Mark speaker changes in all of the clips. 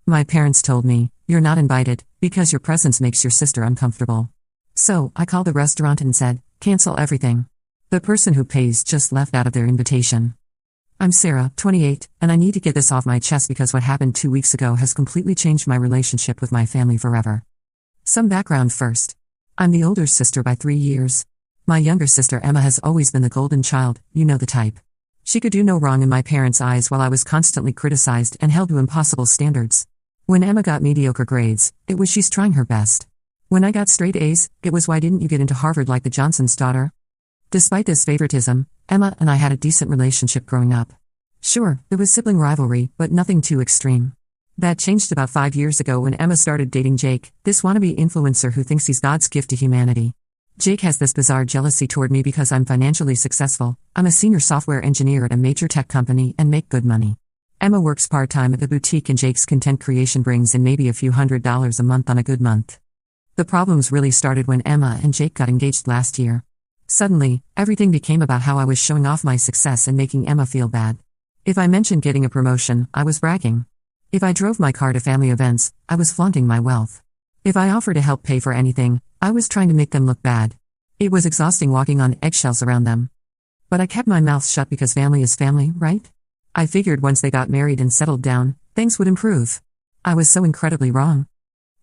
Speaker 1: My parents told me, "You're not invited, because your presence makes your sister uncomfortable." So, I called the restaurant and said, "Cancel everything." The person who pays just left out of their invitation. I'm Sarah, 28, and I need to get this off my chest because what happened 2 weeks ago has completely changed my relationship with my family forever. Some background first. I'm the older sister by 3 years. My younger sister Emma has always been the golden child, you know the type. She could do no wrong in my parents' eyes while I was constantly criticized and held to impossible standards. When Emma got mediocre grades, it was she's trying her best. When I got straight A's, it was why didn't you get into Harvard like the Johnson's daughter? Despite this favoritism, Emma and I had a decent relationship growing up. Sure, there was sibling rivalry, but nothing too extreme. That changed about 5 years ago when Emma started dating Jake, this wannabe influencer who thinks he's God's gift to humanity. Jake has this bizarre jealousy toward me because I'm financially successful. I'm a senior software engineer at a major tech company and make good money. Emma works part-time at the boutique and Jake's content creation brings in maybe a few $100s a month on a good month. The problems really started when Emma and Jake got engaged last year. Suddenly, everything became about how I was showing off my success and making Emma feel bad. If I mentioned getting a promotion, I was bragging. If I drove my car to family events, I was flaunting my wealth. If I offered to help pay for anything, I was trying to make them look bad. It was exhausting walking on eggshells around them. But I kept my mouth shut because family is family, right? I figured once they got married and settled down, things would improve. I was so incredibly wrong.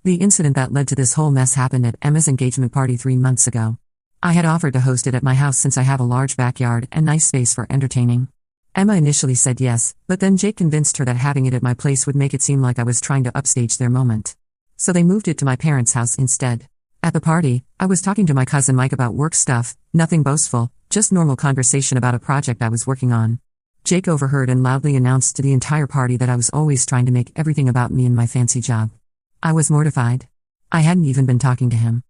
Speaker 1: The incident that led to this whole mess happened at Emma's engagement party 3 months ago. I had offered to host it at my house since I have a large backyard and nice space for entertaining. Emma initially said yes, but then Jake convinced her that having it at my place would make it seem like I was trying to upstage their moment. So they moved it to my parents' house instead. At the party, I was talking to my cousin Mike about work stuff, nothing boastful, just normal conversation about a project I was working on. Jake overheard and loudly announced to the entire party that I was always trying to make everything about me and my fancy job. I was mortified. I hadn't even been talking to him.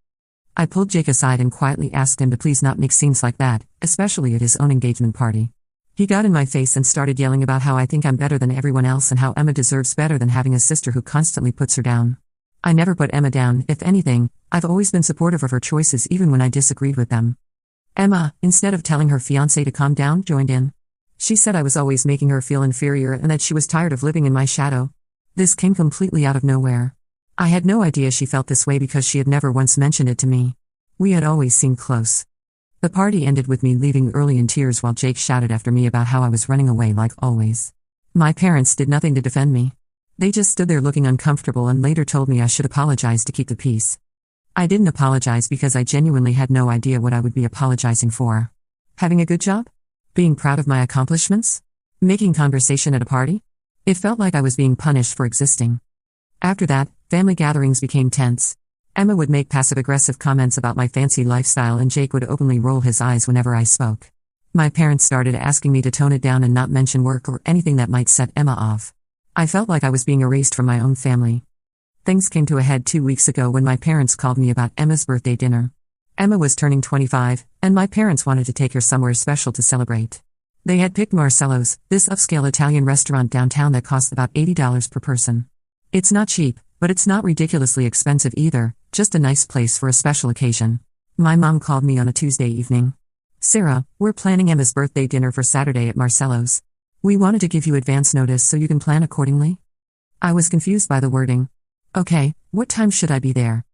Speaker 1: I pulled Jake aside and quietly asked him to please not make scenes like that, especially at his own engagement party. He got in my face and started yelling about how I think I'm better than everyone else and how Emma deserves better than having a sister who constantly puts her down. I never put Emma down, if anything, I've always been supportive of her choices even when I disagreed with them. Emma, instead of telling her fiancé to calm down, joined in. She said I was always making her feel inferior and that she was tired of living in my shadow. This came completely out of nowhere. I had no idea she felt this way because she had never once mentioned it to me. We had always seemed close. The party ended with me leaving early in tears while Jake shouted after me about how I was running away like always. My parents did nothing to defend me. They just stood there looking uncomfortable and later told me I should apologize to keep the peace. I didn't apologize because I genuinely had no idea what I would be apologizing for. Having a good job? Being proud of my accomplishments? Making conversation at a party? It felt like I was being punished for existing. After that, family gatherings became tense. Emma would make passive-aggressive comments about my fancy lifestyle and Jake would openly roll his eyes whenever I spoke. My parents started asking me to tone it down and not mention work or anything that might set Emma off. I felt like I was being erased from my own family. Things came to a head 2 weeks ago when my parents called me about Emma's birthday dinner. Emma was turning 25, and my parents wanted to take her somewhere special to celebrate. They had picked Marcello's, this upscale Italian restaurant downtown that costs about $80 per person. It's not cheap, but it's not ridiculously expensive either, just a nice place for a special occasion. My mom called me on a Tuesday evening. "Sarah, we're planning Emma's birthday dinner for Saturday at Marcello's. We wanted to give you advance notice so you can plan accordingly." I was confused by the wording. "Okay, what time should I be there?"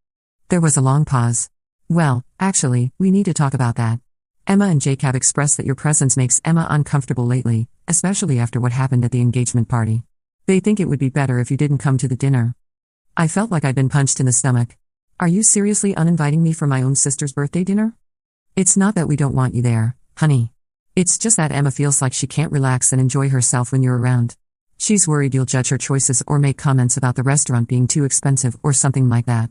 Speaker 1: There was a long pause. "Well, actually, we need to talk about that. Emma and Jake have expressed that your presence makes Emma uncomfortable lately, especially after what happened at the engagement party. They think it would be better if you didn't come to the dinner." I felt like I'd been punched in the stomach. "Are you seriously uninviting me for my own sister's birthday dinner?" "It's not that we don't want you there, honey. It's just that Emma feels like she can't relax and enjoy herself when you're around. She's worried you'll judge her choices or make comments about the restaurant being too expensive or something like that."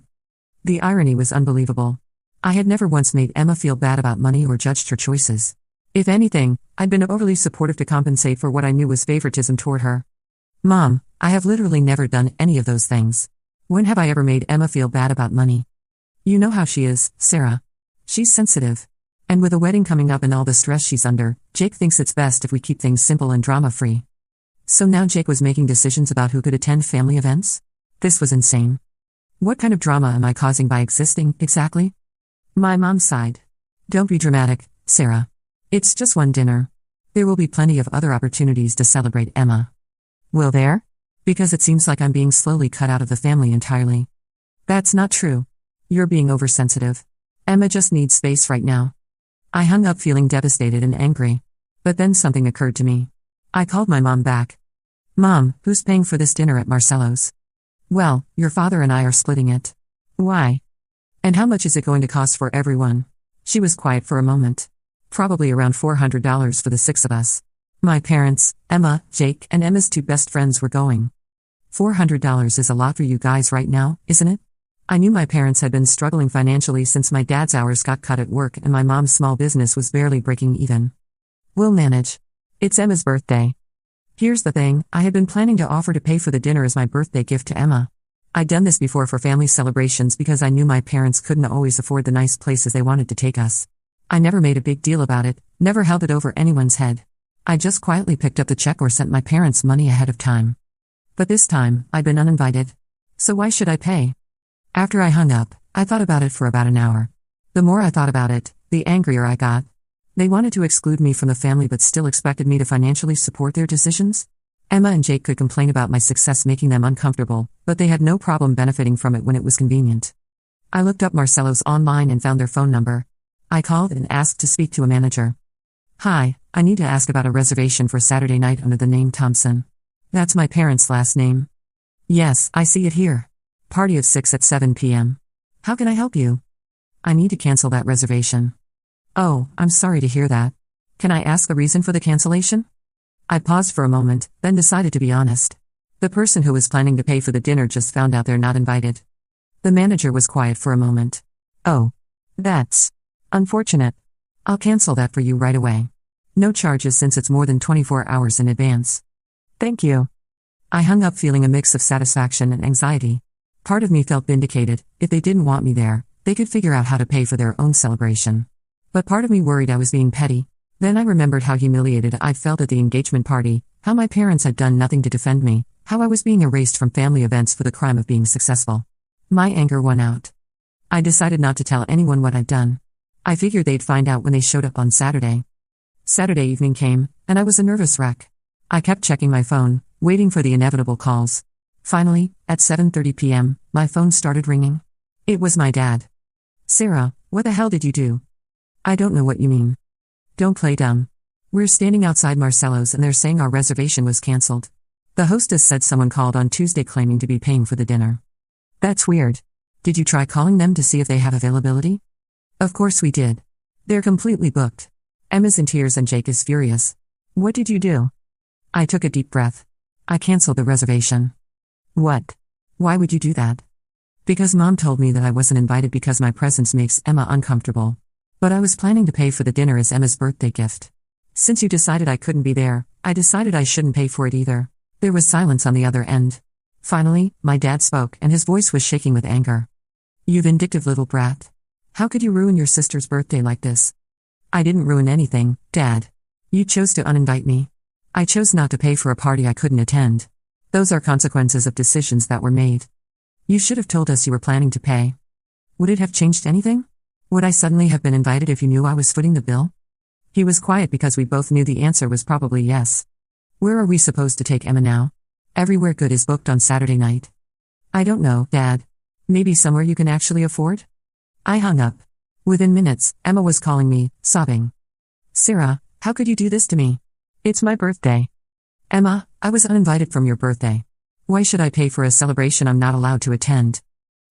Speaker 1: The irony was unbelievable. I had never once made Emma feel bad about money or judged her choices. If anything, I'd been overly supportive to compensate for what I knew was favoritism toward her. "Mom, I have literally never done any of those things. When have I ever made Emma feel bad about money? You know how she is, Sarah. She's sensitive. And with a wedding coming up and all the stress she's under, Jake thinks it's best if we keep things simple and drama-free." So now Jake was making decisions about who could attend family events? This was insane. What kind of drama am I causing by existing, exactly? My mom sighed. "Don't be dramatic, Sarah. It's just one dinner. There will be plenty of other opportunities to celebrate Emma." "Will there?" Because it seems like I'm being slowly cut out of the family entirely. That's not true. You're being oversensitive. Emma just needs space right now. I hung up feeling devastated and angry. But then something occurred to me. I called my mom back. Mom, who's paying for this dinner at Marcello's? Well, your father and I are splitting it. Why? And how much is it going to cost for everyone? She was quiet for a moment. Probably around $400 for the 6 of us. My parents, Emma, Jake, and Emma's 2 best friends were going. $400 is a lot for you guys right now, isn't it? I knew my parents had been struggling financially since my dad's hours got cut at work and my mom's small business was barely breaking even. We'll manage. It's Emma's birthday. Here's the thing, I had been planning to offer to pay for the dinner as my birthday gift to Emma. I'd done this before for family celebrations because I knew my parents couldn't always afford the nice places they wanted to take us. I never made a big deal about it, never held it over anyone's head. I just quietly picked up the check or sent my parents money ahead of time. But this time, I'd been uninvited. So why should I pay? After I hung up, I thought about it for about an hour. The more I thought about it, the angrier I got. They wanted to exclude me from the family but still expected me to financially support their decisions? Emma and Jake could complain about my success making them uncomfortable, but they had no problem benefiting from it when it was convenient. I looked up Marcello's online and found their phone number. I called and asked to speak to a manager. Hi, I need to ask about a reservation for Saturday night under the name Thompson. That's my parents' last name. Yes, I see it here. Party of 6 at 7 p.m. How can I help you? I need to cancel that reservation. Oh, I'm sorry to hear that. Can I ask the reason for the cancellation? I paused for a moment, then decided to be honest. The person who was planning to pay for the dinner just found out they're not invited. The manager was quiet for a moment. Oh. That's unfortunate. I'll cancel that for you right away. No charges since it's more than 24 hours in advance. Thank you. I hung up feeling a mix of satisfaction and anxiety. Part of me felt vindicated. If they didn't want me there, they could figure out how to pay for their own celebration. But part of me worried I was being petty. Then I remembered how humiliated I'd felt at the engagement party, how my parents had done nothing to defend me, how I was being erased from family events for the crime of being successful. My anger won out. I decided not to tell anyone what I'd done. I figured they'd find out when they showed up on Saturday. Saturday evening came, and I was a nervous wreck. I kept checking my phone, waiting for the inevitable calls. Finally, at 7:30 p.m., my phone started ringing. It was my dad. Sarah, what the hell did you do? I don't know what you mean. Don't play dumb. We're standing outside Marcello's and they're saying our reservation was cancelled. The hostess said someone called on Tuesday claiming to be paying for the dinner. That's weird. Did you try calling them to see if they have availability? Of course we did. They're completely booked. Emma's in tears and Jake is furious. What did you do? I took a deep breath. I canceled the reservation. What? Why would you do that? Because Mom told me that I wasn't invited because my presence makes Emma uncomfortable. But I was planning to pay for the dinner as Emma's birthday gift. Since you decided I couldn't be there, I decided I shouldn't pay for it either. There was silence on the other end. Finally, my dad spoke and his voice was shaking with anger. You vindictive little brat. How could you ruin your sister's birthday like this? I didn't ruin anything, Dad. You chose to uninvite me. I chose not to pay for a party I couldn't attend. Those are consequences of decisions that were made. You should have told us you were planning to pay. Would it have changed anything? Would I suddenly have been invited if you knew I was footing the bill? He was quiet because we both knew the answer was probably yes. Where are we supposed to take Emma now? Everywhere good is booked on Saturday night. I don't know, Dad. Maybe somewhere you can actually afford? I hung up. Within minutes, Emma was calling me, sobbing. Sarah, how could you do this to me? It's my birthday. Emma, I was uninvited from your birthday. Why should I pay for a celebration I'm not allowed to attend?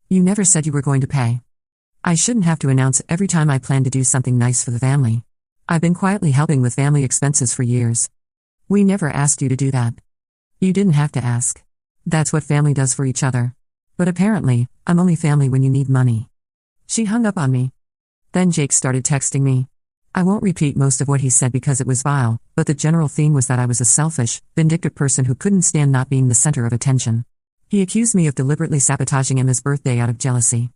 Speaker 1: You never said you were going to pay. I shouldn't have to announce every time I plan to do something nice for the family. I've been quietly helping with family expenses for years. We never asked you to do that. You didn't have to ask. That's what family does for each other. But apparently, I'm only family when you need money. She hung up on me. Then Jake started texting me. I won't repeat most of what he said because it was vile, but the general theme was that I was a selfish, vindictive person who couldn't stand not being the center of attention. He accused me of deliberately sabotaging Emma's birthday out of jealousy.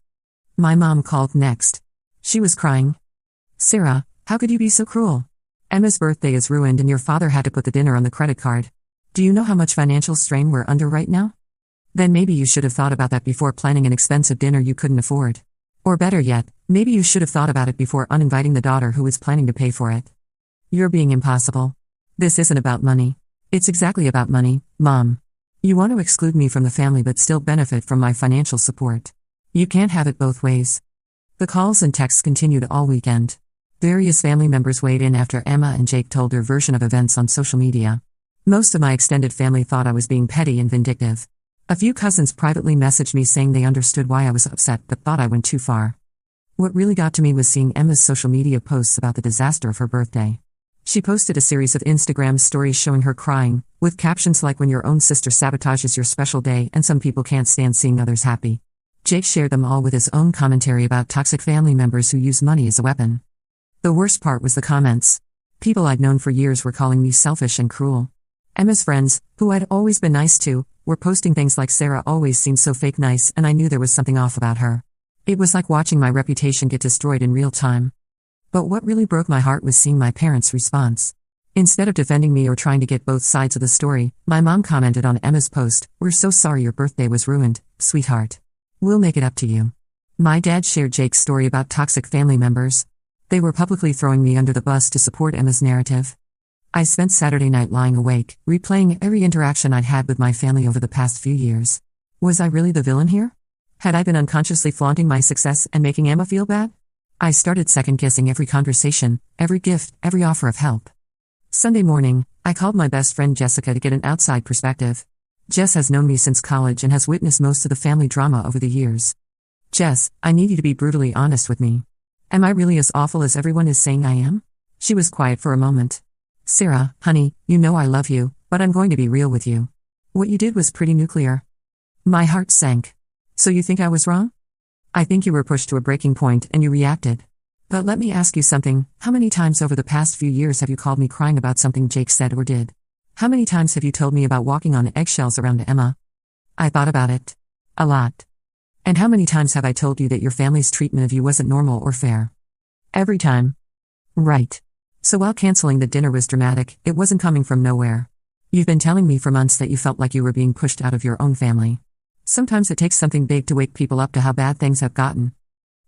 Speaker 1: My mom called next. She was crying. Sarah, how could you be so cruel? Emma's birthday is ruined and your father had to put the dinner on the credit card. Do you know how much financial strain we're under right now? Then maybe you should have thought about that before planning an expensive dinner you couldn't afford. Or better yet, maybe you should have thought about it before uninviting the daughter who was planning to pay for it. You're being impossible. This isn't about money. It's exactly about money, Mom. You want to exclude me from the family but still benefit from my financial support. You can't have it both ways. The calls and texts continued all weekend. Various family members weighed in after Emma and Jake told their version of events on social media. Most of my extended family thought I was being petty and vindictive. A few cousins privately messaged me saying they understood why I was upset but thought I went too far. What really got to me was seeing Emma's social media posts about the disaster of her birthday. She posted a series of Instagram stories showing her crying, with captions like "when your own sister sabotages your special day and some people can't stand seeing others happy." Jake shared them all with his own commentary about toxic family members who use money as a weapon. The worst part was the comments. People I'd known for years were calling me selfish and cruel. Emma's friends, who I'd always been nice to, were posting things like "Sarah always seemed so fake nice," and I knew there was something off about her. It was like watching my reputation get destroyed in real time. But what really broke my heart was seeing my parents' response. Instead of defending me or trying to get both sides of the story, my mom commented on Emma's post, "We're so sorry your birthday was ruined, sweetheart. We'll make it up to you." My dad shared Jake's story about toxic family members. They were publicly throwing me under the bus to support Emma's narrative. I spent Saturday night lying awake, replaying every interaction I'd had with my family over the past few years. Was I really the villain here? Had I been unconsciously flaunting my success and making Emma feel bad? I started second-guessing every conversation, every gift, every offer of help. Sunday morning, I called my best friend Jessica to get an outside perspective. Jess has known me since college and has witnessed most of the family drama over the years. "Jess, I need you to be brutally honest with me. Am I really as awful as everyone is saying I am?" She was quiet for a moment. "Sarah, honey, you know I love you, but I'm going to be real with you. What you did was pretty nuclear." My heart sank. "So you think I was wrong?" "I think you were pushed to a breaking point and you reacted. But let me ask you something, how many times over the past few years have you called me crying about something Jake said or did? How many times have you told me about walking on eggshells around Emma?" I thought about it. A lot. "And how many times have I told you that your family's treatment of you wasn't normal or fair?" "Every time." "Right. So while canceling the dinner was dramatic, it wasn't coming from nowhere. You've been telling me for months that you felt like you were being pushed out of your own family. Sometimes it takes something big to wake people up to how bad things have gotten."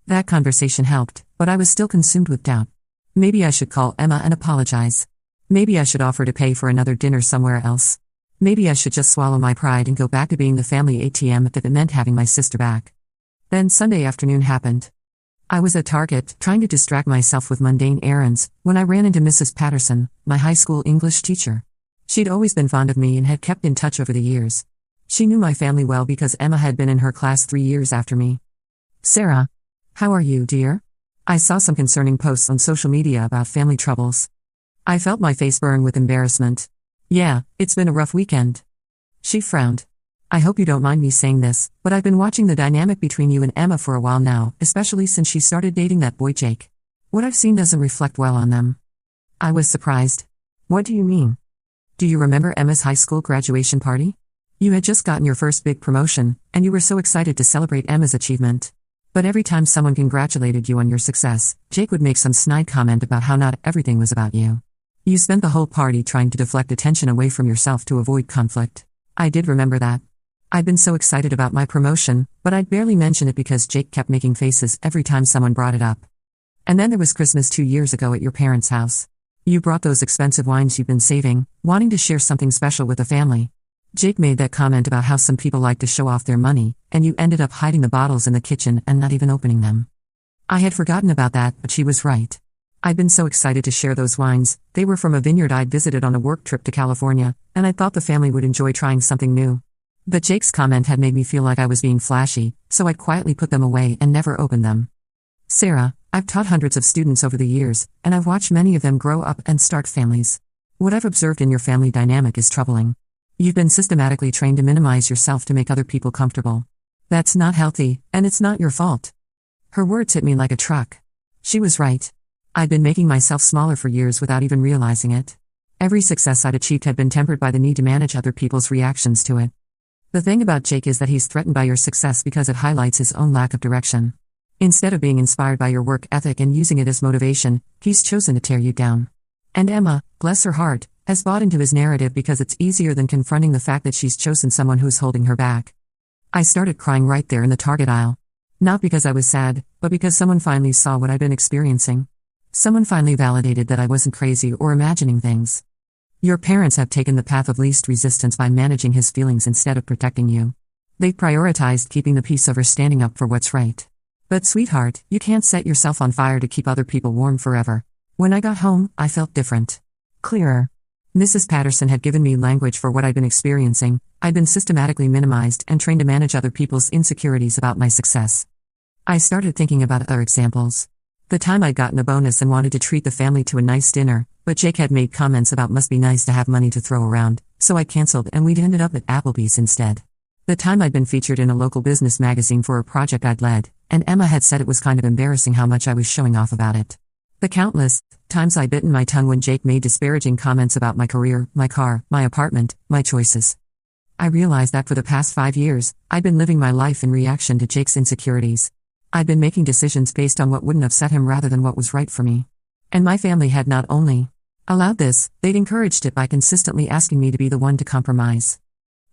Speaker 1: That conversation helped, but I was still consumed with doubt. Maybe I should call Emma and apologize. Maybe I should offer to pay for another dinner somewhere else. Maybe I should just swallow my pride and go back to being the family ATM if it meant having my sister back. Then Sunday afternoon happened. I was at Target, trying to distract myself with mundane errands, when I ran into Mrs. Patterson, my high school English teacher. She'd always been fond of me and had kept in touch over the years. She knew my family well because Emma had been in her class 3 years after me. "Sarah, how are you, dear? I saw some concerning posts on social media about family troubles." I felt my face burn with embarrassment. "Yeah, it's been a rough weekend." She frowned. "I hope you don't mind me saying this, but I've been watching the dynamic between you and Emma for a while now, especially since she started dating that boy Jake. What I've seen doesn't reflect well on them." I was surprised. "What do you mean? Do you remember Emma's high school graduation party? You had just gotten your first big promotion, and you were so excited to celebrate Emma's achievement. But every time someone congratulated you on your success, Jake would make some snide comment about how not everything was about you. You spent the whole party trying to deflect attention away from yourself to avoid conflict." I did remember that. I'd been so excited about my promotion, but I'd barely mention it because Jake kept making faces every time someone brought it up. "And then there was Christmas 2 years ago at your parents' house. You brought those expensive wines you've been saving, wanting to share something special with the family. Jake made that comment about how some people like to show off their money, and you ended up hiding the bottles in the kitchen and not even opening them." I had forgotten about that, but she was right. I'd been so excited to share those wines. They were from a vineyard I'd visited on a work trip to California, and I thought the family would enjoy trying something new. But Jake's comment had made me feel like I was being flashy, so I'd quietly put them away and never opened them. "Sarah, I've taught hundreds of students over the years, and I've watched many of them grow up and start families. What I've observed in your family dynamic is troubling. You've been systematically trained to minimize yourself to make other people comfortable. That's not healthy, and it's not your fault." Her words hit me like a truck. She was right. I'd been making myself smaller for years without even realizing it. Every success I'd achieved had been tempered by the need to manage other people's reactions to it. The thing about Jake is that he's threatened by your success because it highlights his own lack of direction. Instead of being inspired by your work ethic and using it as motivation, he's chosen to tear you down. And Emma, bless her heart, has bought into his narrative because it's easier than confronting the fact that she's chosen someone who's holding her back. I started crying right there in the Target aisle. Not because I was sad, but because someone finally saw what I'd been experiencing. Someone finally validated that I wasn't crazy or imagining things. Your parents have taken the path of least resistance by managing his feelings instead of protecting you. They've prioritized keeping the peace over standing up for what's right. But sweetheart, you can't set yourself on fire to keep other people warm forever. When I got home, I felt different. Clearer. Mrs. Patterson had given me language for what I'd been experiencing. I'd been systematically minimized and trained to manage other people's insecurities about my success. I started thinking about other examples. The time I'd gotten a bonus and wanted to treat the family to a nice dinner, but Jake had made comments about must be nice to have money to throw around, so I canceled and we'd ended up at Applebee's instead. The time I'd been featured in a local business magazine for a project I'd led, and Emma had said it was kind of embarrassing how much I was showing off about it. The countless times I'd bitten my tongue when Jake made disparaging comments about my career, my car, my apartment, my choices. I realized that for the past 5 years, I'd been living my life in reaction to Jake's insecurities. I'd been making decisions based on what wouldn't upset him rather than what was right for me. And my family had not only allowed this, they'd encouraged it by consistently asking me to be the one to compromise.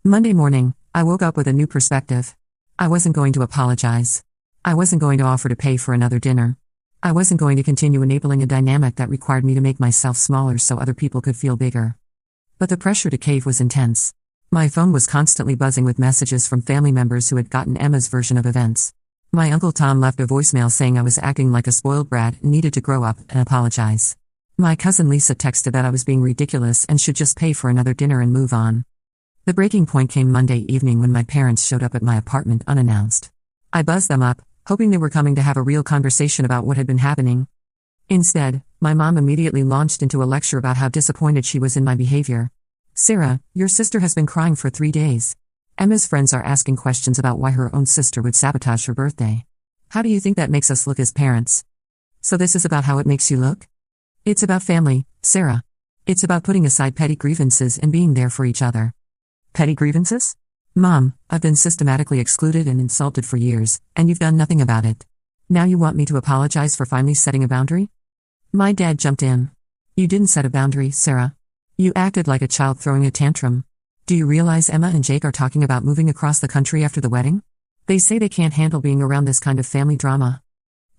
Speaker 1: Monday morning, I woke up with a new perspective. I wasn't going to apologize. I wasn't going to offer to pay for another dinner. I wasn't going to continue enabling a dynamic that required me to make myself smaller so other people could feel bigger. But the pressure to cave was intense. My phone was constantly buzzing with messages from family members who had gotten Emma's version of events. My Uncle Tom left a voicemail saying I was acting like a spoiled brat and needed to grow up and apologize. My cousin Lisa texted that I was being ridiculous and should just pay for another dinner and move on. The breaking point came Monday evening when my parents showed up at my apartment unannounced. I buzzed them up, hoping they were coming to have a real conversation about what had been happening. Instead, my mom immediately launched into a lecture about how disappointed she was in my behavior. "Sarah, your sister has been crying for 3 days. Emma's friends are asking questions about why her own sister would sabotage her birthday. How do you think that makes us look as parents?" "So this is about how it makes you look?" "It's about family, Sarah. It's about putting aside petty grievances and being there for each other." "Petty grievances? Mom, I've been systematically excluded and insulted for years, and you've done nothing about it. Now you want me to apologize for finally setting a boundary?" My dad jumped in. "You didn't set a boundary, Sarah. You acted like a child throwing a tantrum. Do you realize Emma and Jake are talking about moving across the country after the wedding? They say they can't handle being around this kind of family drama.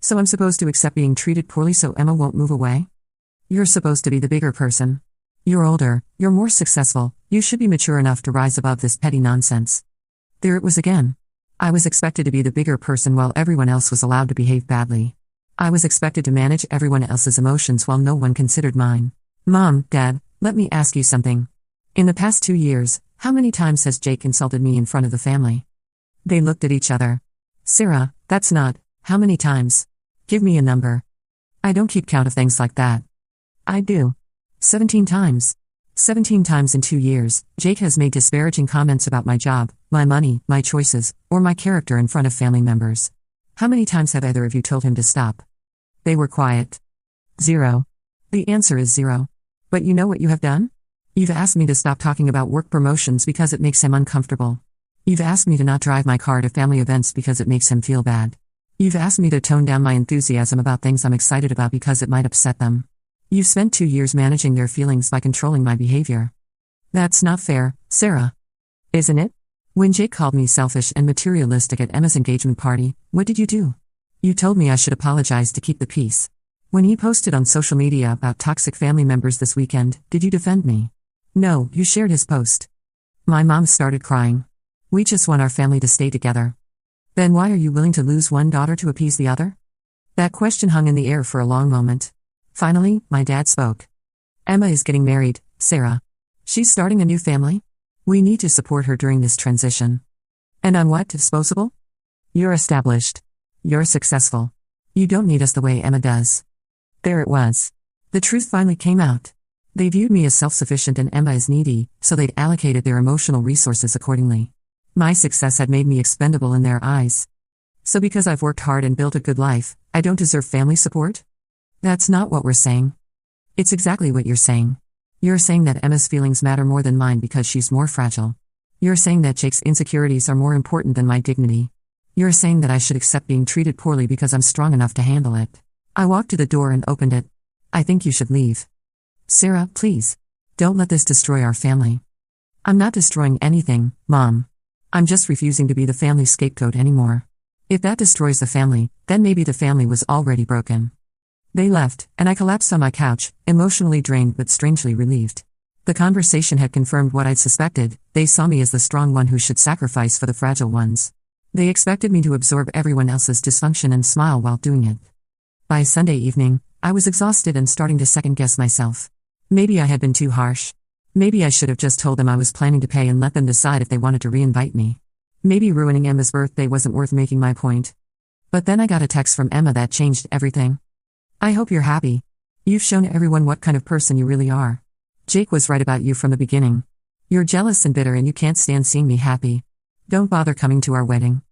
Speaker 1: So I'm supposed to accept being treated poorly so Emma won't move away? You're supposed to be the bigger person. You're older, you're more successful, you should be mature enough to rise above this petty nonsense." There it was again. I was expected to be the bigger person while everyone else was allowed to behave badly. I was expected to manage everyone else's emotions while no one considered mine. Mom, Dad, let me ask you something. In the past 2 years, how many times has Jake insulted me in front of the family? They looked at each other. "Sarah, that's not, how many times? Give me a number." "I don't keep count of things like that." "I do. 17 times. 17 times in 2 years, Jake has made disparaging comments about my job, my money, my choices, or my character in front of family members. How many times have either of you told him to stop?" They were quiet. 0. The answer is 0. But you know what you have done? You've asked me to stop talking about work promotions because it makes him uncomfortable. You've asked me to not drive my car to family events because it makes him feel bad. You've asked me to tone down my enthusiasm about things I'm excited about because it might upset them. You've spent 2 years managing their feelings by controlling my behavior. That's not fair, Sarah. Isn't it? When Jake called me selfish and materialistic at Emma's engagement party, what did you do? You told me I should apologize to keep the peace. When he posted on social media about toxic family members this weekend, did you defend me? No, you shared his post. My mom started crying. We just want our family to stay together. Then why are you willing to lose one daughter to appease the other? That question hung in the air for a long moment. Finally, my dad spoke. Emma is getting married, Sarah. She's starting a new family. We need to support her during this transition. And I'm what, disposable? You're established. You're successful. You don't need us the way Emma does. There it was. The truth finally came out. They viewed me as self-sufficient and Emma as needy, so they'd allocated their emotional resources accordingly. My success had made me expendable in their eyes. So because I've worked hard and built a good life, I don't deserve family support? That's not what we're saying. It's exactly what you're saying. You're saying that Emma's feelings matter more than mine because she's more fragile. You're saying that Jake's insecurities are more important than my dignity. You're saying that I should accept being treated poorly because I'm strong enough to handle it. I walked to the door and opened it. I think you should leave. Sarah, please. Don't let this destroy our family. I'm not destroying anything, Mom. I'm just refusing to be the family scapegoat anymore. If that destroys the family, then maybe the family was already broken. They left, and I collapsed on my couch, emotionally drained but strangely relieved. The conversation had confirmed what I'd suspected. They saw me as the strong one who should sacrifice for the fragile ones. They expected me to absorb everyone else's dysfunction and smile while doing it. By Sunday evening, I was exhausted and starting to second-guess myself. Maybe I had been too harsh. Maybe I should have just told them I was planning to pay and let them decide if they wanted to re-invite me. Maybe ruining Emma's birthday wasn't worth making my point. But then I got a text from Emma that changed everything. "I hope you're happy. You've shown everyone what kind of person you really are. Jake was right about you from the beginning. You're jealous and bitter and you can't stand seeing me happy. Don't bother coming to our wedding."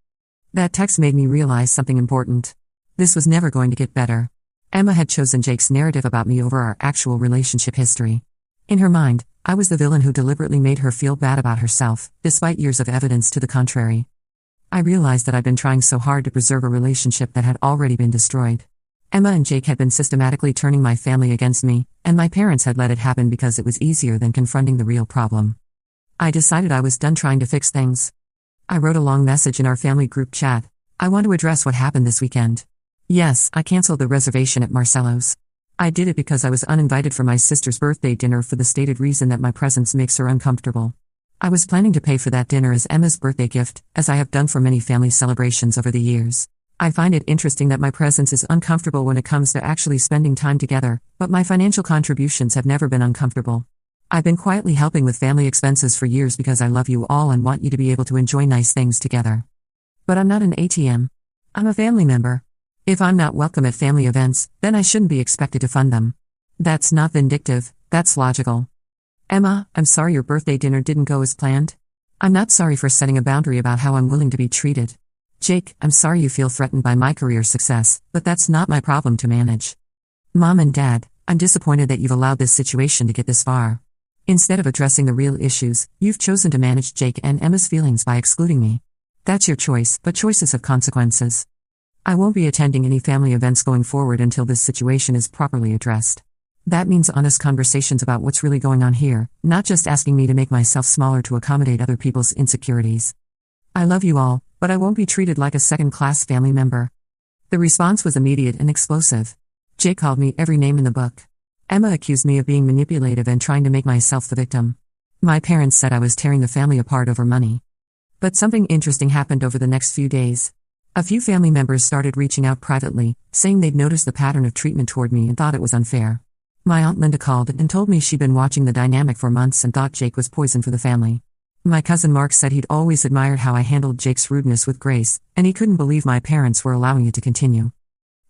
Speaker 1: That text made me realize something important. This was never going to get better. Emma had chosen Jake's narrative about me over our actual relationship history. In her mind, I was the villain who deliberately made her feel bad about herself, despite years of evidence to the contrary. I realized that I'd been trying so hard to preserve a relationship that had already been destroyed. Emma and Jake had been systematically turning my family against me, and my parents had let it happen because it was easier than confronting the real problem. I decided I was done trying to fix things. I wrote a long message in our family group chat. "I want to address what happened this weekend. Yes, I canceled the reservation at Marcello's. I did it because I was uninvited for my sister's birthday dinner for the stated reason that my presence makes her uncomfortable. I was planning to pay for that dinner as Emma's birthday gift, as I have done for many family celebrations over the years. I find it interesting that my presence is uncomfortable when it comes to actually spending time together, but my financial contributions have never been uncomfortable. I've been quietly helping with family expenses for years because I love you all and want you to be able to enjoy nice things together. But I'm not an ATM. I'm a family member. If I'm not welcome at family events, then I shouldn't be expected to fund them. That's not vindictive, that's logical. Emma, I'm sorry your birthday dinner didn't go as planned. I'm not sorry for setting a boundary about how I'm willing to be treated. Jake, I'm sorry you feel threatened by my career success, but that's not my problem to manage. Mom and Dad, I'm disappointed that you've allowed this situation to get this far. Instead of addressing the real issues, you've chosen to manage Jake and Emma's feelings by excluding me. That's your choice, but choices have consequences. I won't be attending any family events going forward until this situation is properly addressed. That means honest conversations about what's really going on here, not just asking me to make myself smaller to accommodate other people's insecurities. I love you all, but I won't be treated like a second-class family member. The response was immediate and explosive. Jake called me every name in the book. Emma accused me of being manipulative and trying to make myself the victim. My parents said I was tearing the family apart over money. But something interesting happened over the next few days. A few family members started reaching out privately, saying they'd noticed the pattern of treatment toward me and thought it was unfair. My Aunt Linda called and told me she'd been watching the dynamic for months and thought Jake was poison for the family. My cousin Mark said he'd always admired how I handled Jake's rudeness with grace, and he couldn't believe my parents were allowing it to continue.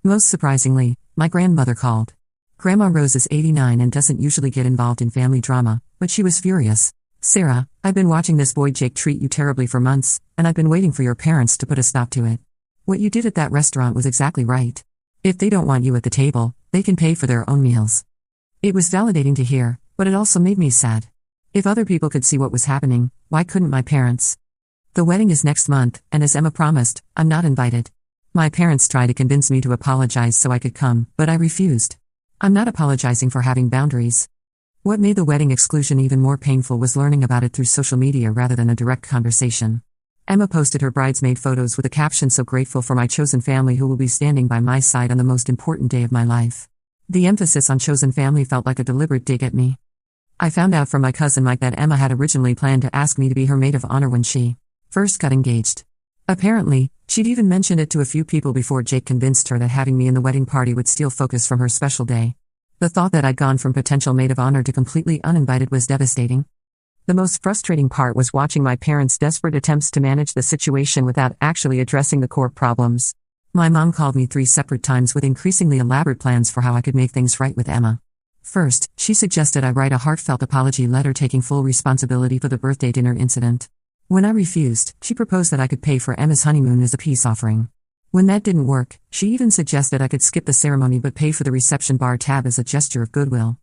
Speaker 1: Most surprisingly, my grandmother called. Grandma Rose is 89 and doesn't usually get involved in family drama, but she was furious. "Sarah, I've been watching this boy Jake treat you terribly for months, and I've been waiting for your parents to put a stop to it. What you did at that restaurant was exactly right. If they don't want you at the table, they can pay for their own meals." It was validating to hear, but it also made me sad. If other people could see what was happening, why couldn't my parents? The wedding is next month, and as Emma promised, I'm not invited. My parents tried to convince me to apologize so I could come, but I refused. I'm not apologizing for having boundaries. What made the wedding exclusion even more painful was learning about it through social media rather than a direct conversation. Emma posted her bridesmaid photos with a caption so grateful for my chosen family who will be standing by my side on the most important day of my life. The emphasis on chosen family felt like a deliberate dig at me. I found out from my cousin Mike that Emma had originally planned to ask me to be her maid of honor when she first got engaged. Apparently, she'd even mentioned it to a few people before Jake convinced her that having me in the wedding party would steal focus from her special day. The thought that I'd gone from potential maid of honor to completely uninvited was devastating. The most frustrating part was watching my parents' desperate attempts to manage the situation without actually addressing the core problems. My mom called me 3 separate times with increasingly elaborate plans for how I could make things right with Emma. First, she suggested I write a heartfelt apology letter taking full responsibility for the birthday dinner incident. When I refused, she proposed that I could pay for Emma's honeymoon as a peace offering. When that didn't work, she even suggested I could skip the ceremony but pay for the reception bar tab as a gesture of goodwill.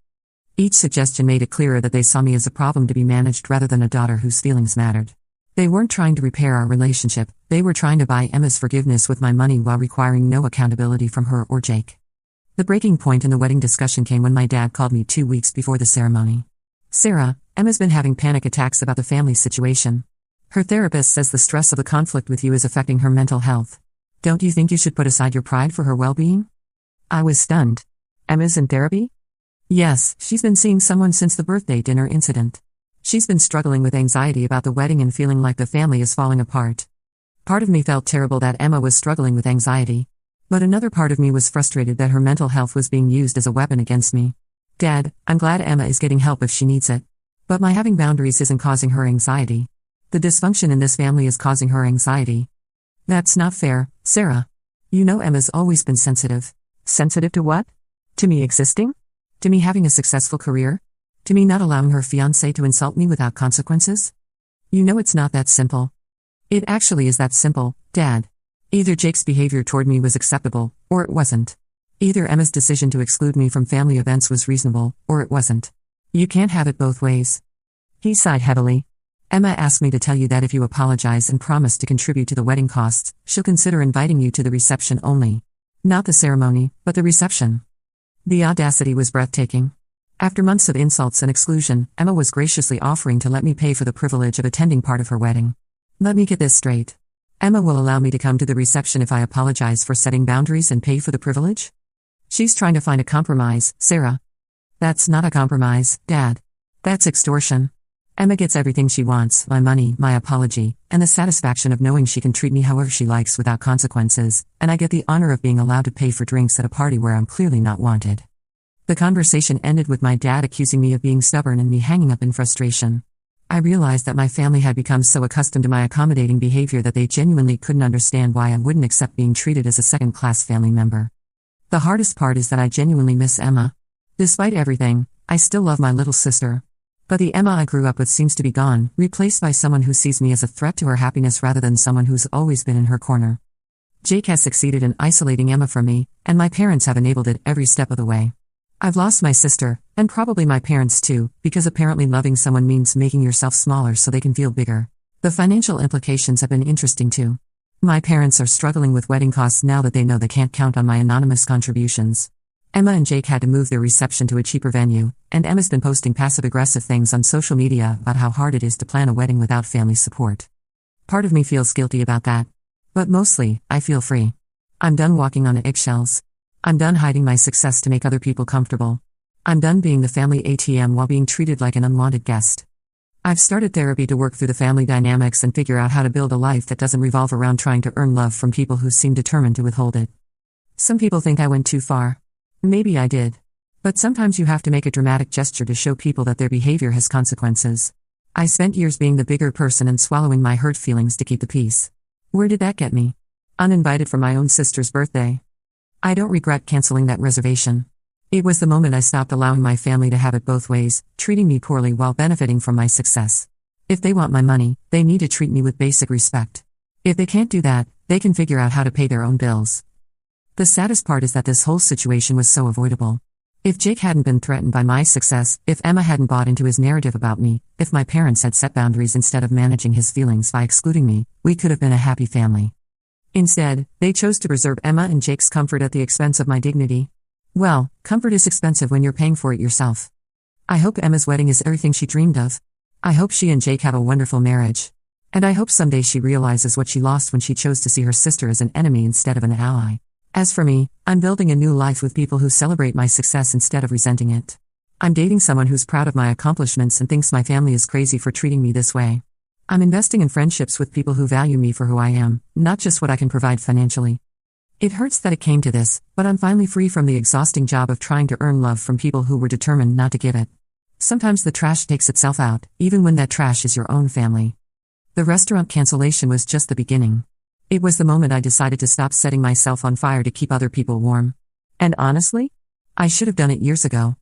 Speaker 1: Each suggestion made it clearer that they saw me as a problem to be managed rather than a daughter whose feelings mattered. They weren't trying to repair our relationship, they were trying to buy Emma's forgiveness with my money while requiring no accountability from her or Jake. The breaking point in the wedding discussion came when my dad called me 2 weeks before the ceremony. "Sarah, Emma's been having panic attacks about the family situation. Her therapist says the stress of the conflict with you is affecting her mental health. Don't you think you should put aside your pride for her well-being?" I was stunned. "Emma's in therapy?" Yes, she's been seeing someone since the birthday dinner incident. She's been struggling with anxiety about the wedding and feeling like the family is falling apart. Part of me felt terrible that Emma was struggling with anxiety. But another part of me was frustrated that her mental health was being used as a weapon against me. Dad, I'm glad Emma is getting help if she needs it. But my having boundaries isn't causing her anxiety. The dysfunction in this family is causing her anxiety. That's not fair, Sarah. You know Emma's always been sensitive. Sensitive to what? To me existing? To me having a successful career? To me not allowing her fiancé to insult me without consequences? You know it's not that simple. It actually is that simple, Dad. Either Jake's behavior toward me was acceptable, or it wasn't. Either Emma's decision to exclude me from family events was reasonable, or it wasn't. You can't have it both ways. He sighed heavily. Emma asked me to tell you that if you apologize and promise to contribute to the wedding costs, she'll consider inviting you to the reception only. Not the ceremony, but the reception. The audacity was breathtaking. After months of insults and exclusion, Emma was graciously offering to let me pay for the privilege of attending part of her wedding. Let me get this straight. Emma will allow me to come to the reception if I apologize for setting boundaries and pay for the privilege? She's trying to find a compromise, Sarah. That's not a compromise, Dad. That's extortion. Emma gets everything she wants, my money, my apology, and the satisfaction of knowing she can treat me however she likes without consequences, and I get the honor of being allowed to pay for drinks at a party where I'm clearly not wanted. The conversation ended with my dad accusing me of being stubborn and me hanging up in frustration. I realized that my family had become so accustomed to my accommodating behavior that they genuinely couldn't understand why I wouldn't accept being treated as a second-class family member. The hardest part is that I genuinely miss Emma. Despite everything, I still love my little sister. But the Emma I grew up with seems to be gone, replaced by someone who sees me as a threat to her happiness rather than someone who's always been in her corner. Jake has succeeded in isolating Emma from me, and my parents have enabled it every step of the way. I've lost my sister, and probably my parents too, because apparently loving someone means making yourself smaller so they can feel bigger. The financial implications have been interesting too. My parents are struggling with wedding costs now that they know they can't count on my anonymous contributions. Emma and Jake had to move their reception to a cheaper venue, and Emma's been posting passive-aggressive things on social media about how hard it is to plan a wedding without family support. Part of me feels guilty about that. But mostly, I feel free. I'm done walking on eggshells. I'm done hiding my success to make other people comfortable. I'm done being the family ATM while being treated like an unwanted guest. I've started therapy to work through the family dynamics and figure out how to build a life that doesn't revolve around trying to earn love from people who seem determined to withhold it. Some people think I went too far. Maybe I did. But sometimes you have to make a dramatic gesture to show people that their behavior has consequences. I spent years being the bigger person and swallowing my hurt feelings to keep the peace. Where did that get me? Uninvited for my own sister's birthday. I don't regret canceling that reservation. It was the moment I stopped allowing my family to have it both ways, treating me poorly while benefiting from my success. If they want my money, they need to treat me with basic respect. If they can't do that, they can figure out how to pay their own bills. The saddest part is that this whole situation was so avoidable. If Jake hadn't been threatened by my success, if Emma hadn't bought into his narrative about me, if my parents had set boundaries instead of managing his feelings by excluding me, we could have been a happy family. Instead, they chose to preserve Emma and Jake's comfort at the expense of my dignity. Well, comfort is expensive when you're paying for it yourself. I hope Emma's wedding is everything she dreamed of. I hope she and Jake have a wonderful marriage. And I hope someday she realizes what she lost when she chose to see her sister as an enemy instead of an ally. As for me, I'm building a new life with people who celebrate my success instead of resenting it. I'm dating someone who's proud of my accomplishments and thinks my family is crazy for treating me this way. I'm investing in friendships with people who value me for who I am, not just what I can provide financially. It hurts that it came to this, but I'm finally free from the exhausting job of trying to earn love from people who were determined not to give it. Sometimes the trash takes itself out, even when that trash is your own family. The restaurant cancellation was just the beginning. It was the moment I decided to stop setting myself on fire to keep other people warm. And honestly, I should have done it years ago.